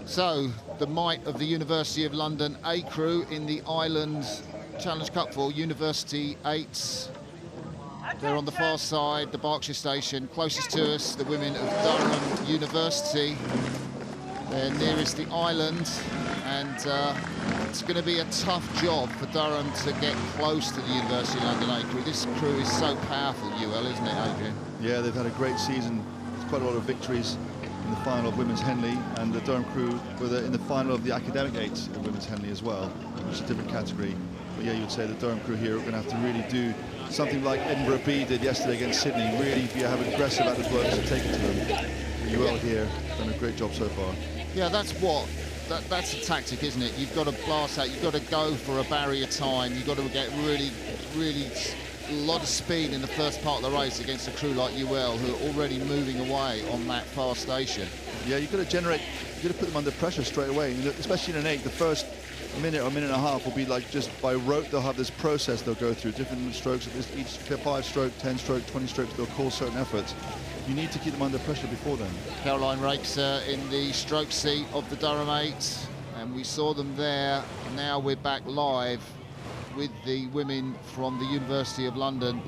So, the might of the University of London A crew in the Island Challenge Cup for University 8s. They're on the far side, the Berkshire station. Closest to us, the women of Durham University. They're nearest the island, and it's going to be a tough job for Durham to get close to the University of London A crew. This crew is so powerful, UL, isn't it, Adrian? Yeah, they've had a great season. There's quite a lot of victories in the final of Women's Henley, and the Durham crew were in the final of the Academic 8s of Women's Henley as well, which is a different category. But yeah, you would say the Durham crew here are going to have to really do something like Edinburgh B did yesterday against Sydney, really have aggressive at the blokes and take it to them. UL here done a great job so far. Yeah, that's a tactic, isn't it? You've got to blast out, you've got to go for a barrier time, you've got to get really a lot of speed in the first part of the race against a crew like UL, who are already moving away on that far station. Yeah, you've got to put them under pressure straight away, especially in an 8. The first minute or minute and a half will be like just by rote. They'll have this process they'll go through, different strokes of each 5-stroke, 10-stroke, 20 strokes. They'll call certain efforts. You need to keep them under pressure before then. Caroline Rakes in the stroke seat of the Durham 8, and we saw them there. Now we're back live with the women from the University of London.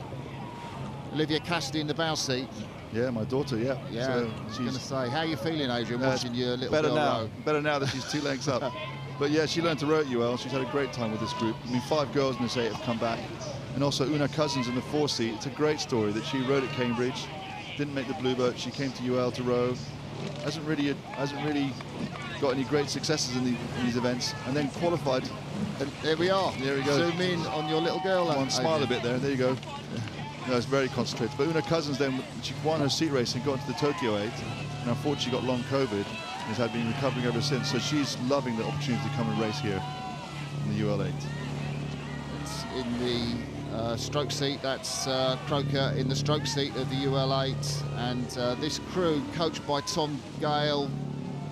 Olivia Cassidy in the bow seat. Yeah, my daughter, yeah. Yeah, so I was going to say, how are you feeling, Adrian, watching your little better girl now. row? Better now that she's 2 legs up. But yeah, she learned to row at UL. She's had a great time with this group. I mean, 5 girls in this 8 have come back. And also Una Cousins in the 4 seat. It's a great story that she rowed at Cambridge, didn't make the Bluebird. She came to UL to row. Hasn't really got any great successes in these events, and then qualified. And there we are. There we go. Zoom in on your little girl. One smile a bit there. There you go. No, it's very concentrated. But Una Cousins then, she won her seat race and got into the Tokyo 8, and unfortunately she got long COVID and has been recovering ever since. So she's loving the opportunity to come and race here in the UL 8. It's in the stroke seat. That's Croker in the stroke seat of the UL 8, and this crew, coached by Tom Gale,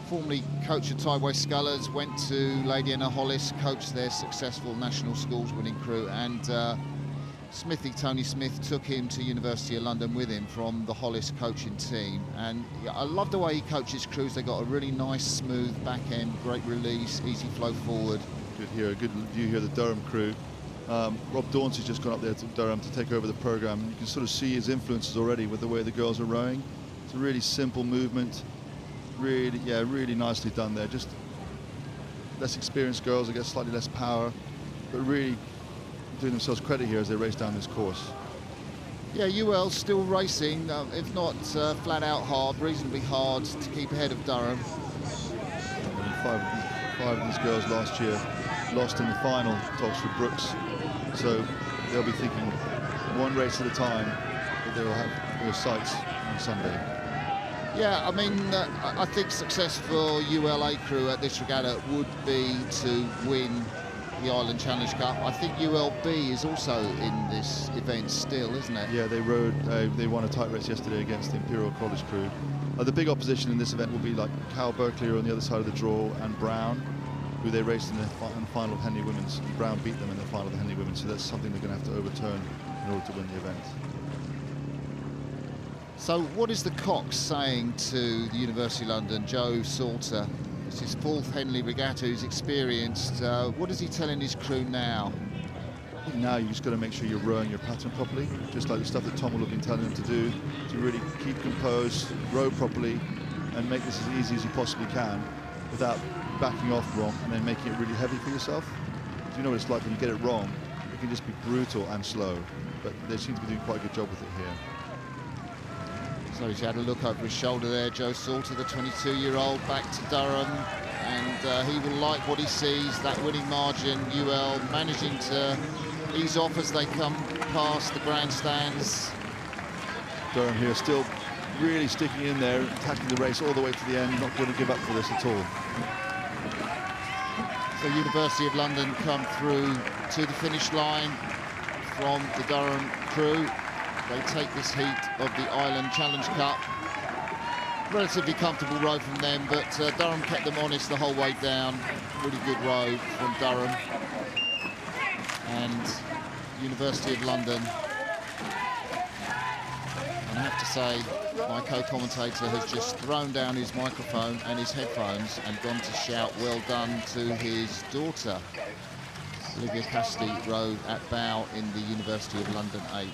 formerly coach of Tideway Scullers, went to Lady Anna Hollis, coached their successful national schools winning crew, and Tony Smith took him to University of London with him from the Hollis coaching team. And yeah, I love the way he coaches crews. They got a really nice, smooth back end, great release, easy flow forward. Good here, a good view here, the Durham crew. Rob Dauncey's just gone up there to Durham to take over the program. You can sort of see his influences already with the way the girls are rowing. It's a really simple movement. Really nicely done there. Just less experienced girls, I guess, slightly less power, but really doing themselves credit here as they race down this course. Yeah, UL still racing, if not flat out hard, reasonably hard to keep ahead of Durham. Five of these girls last year lost in the final to Oxford Brooks, so they'll be thinking one race at a time, but they will have their sights on Sunday. Yeah, I mean, I think success for ULA crew at this regatta would be to win the Island Challenge Cup. I think ULB is also in this event still, isn't it? Yeah, they won a tight race yesterday against the Imperial College crew. The big opposition in this event will be like Cal Berkeley on the other side of the draw, and Brown, who they raced in the final of Henley Women's. And Brown beat them in the final of the Henley Women's, so that's something they're going to have to overturn in order to win the event. So what is the Cox saying to the University of London, Joe Salter? It's his 4th Henley Regatta, who's experienced. What is he telling his crew now? I think now you just got to make sure you're rowing your pattern properly, just like the stuff that Tom will have been telling them to do, to really keep composed, row properly, and make this as easy as you possibly can without backing off wrong and then making it really heavy for yourself. Do you know what it's like when you get it wrong? It can just be brutal and slow, but they seem to be doing quite a good job with it here. So he's had a look over his shoulder there, Joe Salter, the 22-year-old, back to Durham, and he will like what he sees, that winning margin. UL managing to ease off as they come past the grandstands. Durham here still really sticking in there, attacking the race all the way to the end, not going to give up for this at all. So University of London come through to the finish line from the Durham crew. They take this heat of the Island Challenge Cup. Relatively comfortable row from them, but Durham kept them honest the whole way down. Really good row from Durham. And University of London, and I have to say, my co-commentator has just thrown down his microphone and his headphones and gone to shout well done to his daughter. Olivia Casti rode at bow in the University of London 8.